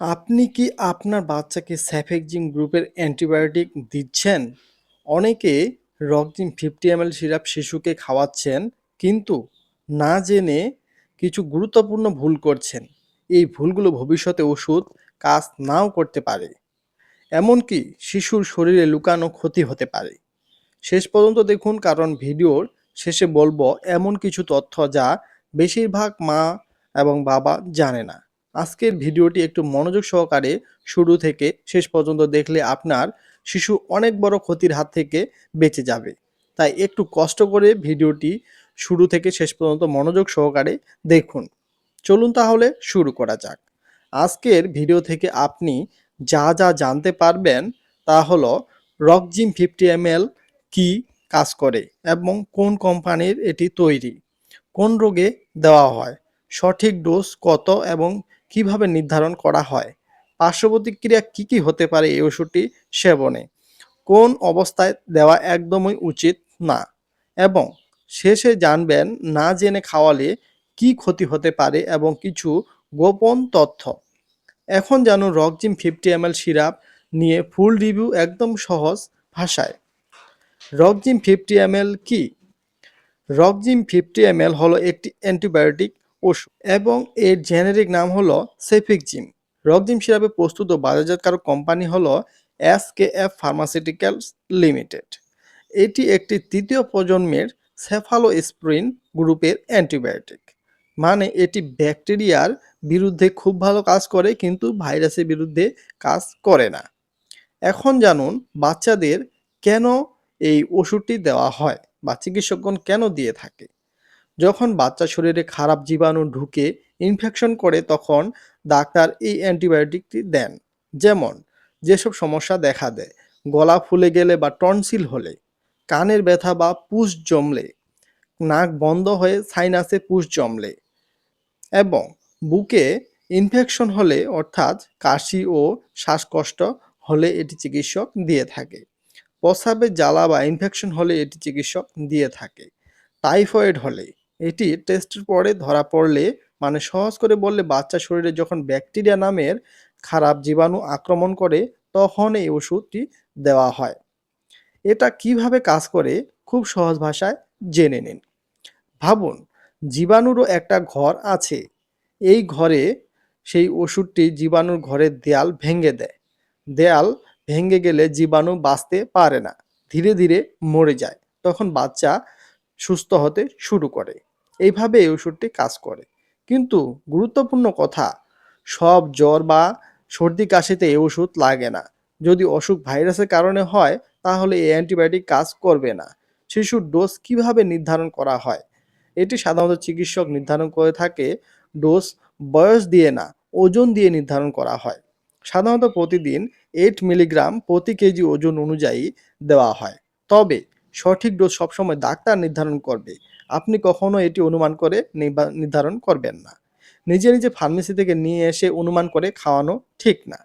আপনি কি আপনার বাচ্চাকে সেফেক্সিম গ্রুপের অ্যান্টিবায়োটিক দিচ্ছেন? অনেকে রক্সিন 50 ml সিরাপ শিশুকে খাওয়াচ্ছেন, কিন্তু না জেনে কিছু গুরুত্বপূর্ণ ভুল করছেন। এই ভুলগুলো ভবিষ্যতে ওষুধ কাজ নাও করতে পারে। এমনকি শিশুর শরীরে লুকানো ক্ষতি হতে পারে। শেষ পর্যন্ত দেখুন, কারণ ভিডিওর শেষে বলবো এমন কিছু তথ্য যা বেশিরভাগ মা এবং বাবা জানে না। আজকের ভিডিওটি একটু মনোযোগ সহকারে শুরু থেকে শেষ পর্যন্ত দেখলে আপনার শিশু অনেক বড় ক্ষতির হাত থেকে বেঁচে যাবে। তাই একটু কষ্ট করে ভিডিওটি শুরু থেকে শেষ পর্যন্ত মনোযোগ সহকারে দেখুন। চলুন তাহলে শুরু করা যাক। আজকের ভিডিও থেকে আপনি যা যা জানতে পারবেন তা হলো রক্সিন 50 ml কি কাজ করে এবং কোন কোম্পানির এটি তৈরি, কোন রোগে দেওয়া হয়, সঠিক ডোজ কত এবং কিভাবে নির্ধারণ করা হয়, পার্শ্ব প্রতিক্রিয়া কী কী হতে পারে এই ওষুধটি সেবনে, কোন অবস্থায় দেওয়া একদমই উচিত না, এবং শেষে জানবেন না জেনে খাওয়ালে কি ক্ষতি হতে পারে এবং কিছু গোপন তথ্য। এখন জানুন রক্সিন 50 ml সিরাপ নিয়ে ফুল রিভিউ একদম সহজ ভাষায়। রক্সিন 50 ml কি? রক্সিন 50 ml হলো একটি অ্যান্টিবায়োটিক ওষুধ এবং এর জেনেরিক নাম হলো সেফিক্সিম। রক্সিন সিরাপে প্রস্তুত ও বাজারজাতকারক কোম্পানি হলো এসকেএফ ফার্মাসিউটিক্যালস লিমিটেড। এটি একটি তৃতীয় প্রজন্মের সেফালোস্প্রিন গ্রুপের অ্যান্টিবায়োটিক। মানে এটি ব্যাকটেরিয়ার বিরুদ্ধে খুব ভালো কাজ করে, কিন্তু ভাইরাসের বিরুদ্ধে কাজ করে না। এখন জানুন বাচ্চাদের কেন এই ওষুধটি দেওয়া হয় বা চিকিৎসকগণ কেন দিয়ে থাকে। যখন বাচ্চার শরীরে খারাপ জীবাণু ঢুকে ইনফেকশন করে, তখন ডাক্তার এই অ্যান্টিবায়োটিকটি দেন। যেমন যেসব সমস্যা দেখা দেয়: গলা ফুলে গেলে বা টনসিল হলে, কানের ব্যথা বা পুষ জমলে, নাক বন্ধ হয়ে সাইনাসে পুষ জমলে, এবং বুকে ইনফেকশন হলে অর্থাৎ কাশি ও শ্বাসকষ্ট হলে এটি চিকিৎসক দিয়ে থাকে। প্রস্রাবে জ্বালা বা ইনফেকশন হলে এটি চিকিৎসক দিয়ে থাকে। টাইফয়েড হলে, এটি টেস্টের পরে ধরা পড়লে, মানে সহজ করে বললে বাচ্চার শরীরে যখন ব্যাকটেরিয়া নামের খারাপ জীবাণু আক্রমণ করে, তখন এই ওষুধটি দেওয়া হয়। এটা কিভাবে কাজ করে খুব সহজ ভাষায় জেনে নিন। ভাবুন, জীবাণুরও একটা ঘর আছে। এই ঘরে সেই ওষুধটি জীবাণুর ঘরের দেয়াল ভেঙে দেয়। দেয়াল ভেঙে গেলে জীবাণু বাঁচতে পারে না, ধীরে ধীরে মরে যায়। তখন বাচ্চা সুস্থ হতে শুরু করে। এইভাবে এই ওষুধটি কাজ করে। কিন্তু গুরুত্বপূর্ণ কথা, সব জ্বর বা সর্দি কাশিতে এই ওষুধ লাগে না। যদি অসুখ ভাইরাসের কারণে হয়, তাহলে এই অ্যান্টিবায়োটিক কাজ করবে না। শিশুর ডোজ কিভাবে নির্ধারণ করা হয়? এটি সাধারণত চিকিৎসক নির্ধারণ করে থাকে। ডোজ বয়স দিয়ে না, ওজন দিয়ে নির্ধারণ করা হয়। সাধারণত প্রতিদিন 8 মিলিগ্রাম প্রতি কেজি ওজন অনুযায়ী দেওয়া হয়। তবে সঠিক ডোজ সবসময় ডাক্তার নির্ধারণ করবে। আপনি কখনো এটি অনুমান করে নির্ধারণ করবেন না। নিজে নিজে ফার্মেসি থেকে নিয়ে এসে অনুমান করে খাওয়ানো ঠিক না।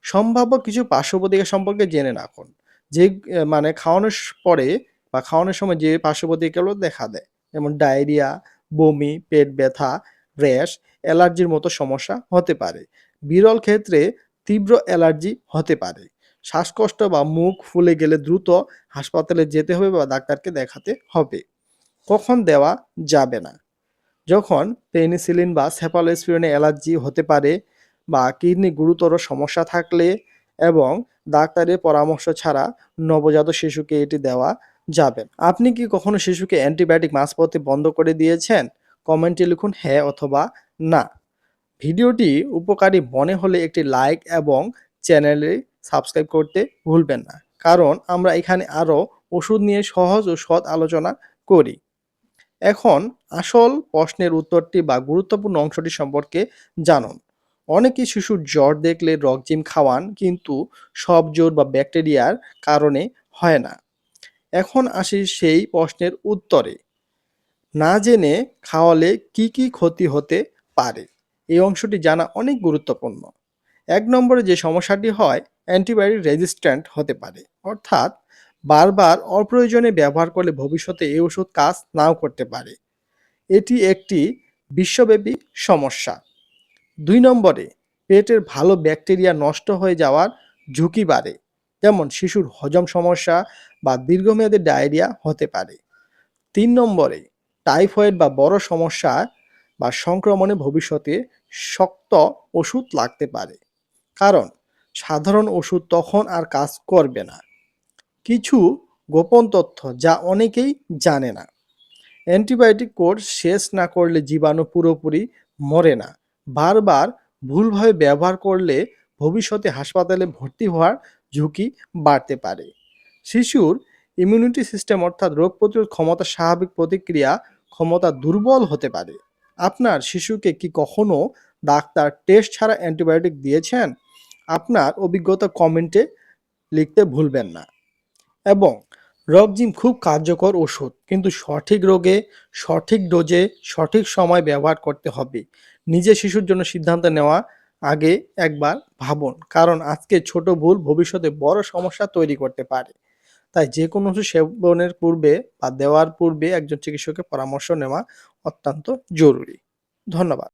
সম্ভাব্য কিছু পার্শ্ব প্রতিক্রিয়া সম্পর্কে জেনে রাখুন। যে মানে খাওয়ানোর পরে বা খাওয়ানোর সময় যে পার্শ্ব প্রতিক্রিয়াগুলো দেখা দেয়, যেমন ডায়রিয়া, বমি, পেট ব্যথা, র্যাশ, অ্যালার্জির মতো সমস্যা হতে পারে। বিরল ক্ষেত্রে তীব্র অ্যালার্জি হতে পারে। শ্বাসকষ্ট বা মুখ ফুলে গেলে দ্রুত হাসপাতালে যেতে হবে বা ডাক্তারকে দেখাতে হবে। কখন দেওয়া যাবে না? যখন পেনিসিলিন বা সেফালোস্পিরিনে অ্যালার্জি হতে পারে, বা কিডনি গুরুতর সমস্যা থাকলে, এবং ডাক্তারের পরামর্শ ছাড়া নবজাত শিশুকে এটি দেওয়া যাবে না। আপনি কি কখনো শিশুকে অ্যান্টিবায়োটিক মাঝপথে বন্ধ করে দিয়েছেন? কমেন্টে লিখুন হ্যাঁ অথবা না। ভিডিওটি উপকারী মনে হলে একটি লাইক এবং চ্যানেলে সাবস্ক্রাইব করতে ভুলবেন না, কারণ আমরা এখানে আরও ওষুধ নিয়ে সহজ ও সৎ আলোচনা করি। এখন আসল প্রশ্নের উত্তরটি বা গুরুত্বপূর্ণ অংশটি সম্পর্কে জানুন। অনেকে শিশুর জ্বর দেখলে রক্সিন খাওয়ান, কিন্তু সব জ্বর বা ব্যাকটেরিয়ার কারণে হয় না। এখন আসি সেই প্রশ্নের উত্তরে। না জেনে খাওয়ালে কি কি ক্ষতি হতে পারে, এই অংশটি জানা অনেক গুরুত্বপূর্ণ। ১ নম্বরে যে সমস্যাটি হয়, অ্যান্টিবায়োটিক রেজিস্ট্যান্ট হতে পারে। অর্থাৎ বারবার অপ্রয়োজনে ব্যবহার করলে ভবিষ্যতে এই ওষুধ কাজ নাও করতে পারে। এটি একটি বিশ্বব্যাপী সমস্যা। ২ নম্বরে পেটের ভালো ব্যাকটেরিয়া নষ্ট হয়ে যাওয়ার ঝুঁকি বাড়ে, যেমন শিশুর হজম সমস্যা বা দীর্ঘমেয়াদী ডায়রিয়া হতে পারে। ৩ নম্বরে টাইফয়েড বা বড় সমস্যা বা সংক্রমণে ভবিষ্যতে শক্ত ওষুধ লাগতে পারে, কারণ সাধারণ ওষুধ তখন আর কাজ করবে না। কিছু গোপন তথ্য যা অনেকেই জানে না: অ্যান্টিবায়োটিক কোর্স শেষ না করলে জীবাণু পুরোপুরি মরে না। বারবার ভুলভাবে ব্যবহার করলে ভবিষ্যতে হাসপাতালে ভর্তি হওয়ার ঝুঁকি বাড়তে পারে। শিশুর ইমিউনিটি সিস্টেম অর্থাৎ রোগ প্রতিরোধ ক্ষমতা স্বাভাবিক প্রতিক্রিয়া ক্ষমতা দুর্বল হতে পারে। আপনার শিশুকে কি কখনো ডাক্তার টেস্ট ছাড়া অ্যান্টিবায়োটিক দিয়েছেন? আপনার অভিজ্ঞতা কমেন্টে লিখতে ভুলবেন না। এবং রকজিম খুব কার্যকর ওষুধ, কিন্তু সঠিক রোগে সঠিক ডোজে সঠিক সময় ব্যবহার করতে হবে। নিজে শিশুর জন্য সিদ্ধান্ত নেওয়া আগে একবার ভাবুন, কারণ আজকে ছোট ভুল ভবিষ্যতে বড় সমস্যা তৈরি করতে পারে। তাই যে কোনো ওষুধ সেবনের পূর্বে বা দেওয়ার পূর্বে একজন চিকিৎসকের পরামর্শ নেওয়া অত্যন্ত জরুরি। ধন্যবাদ।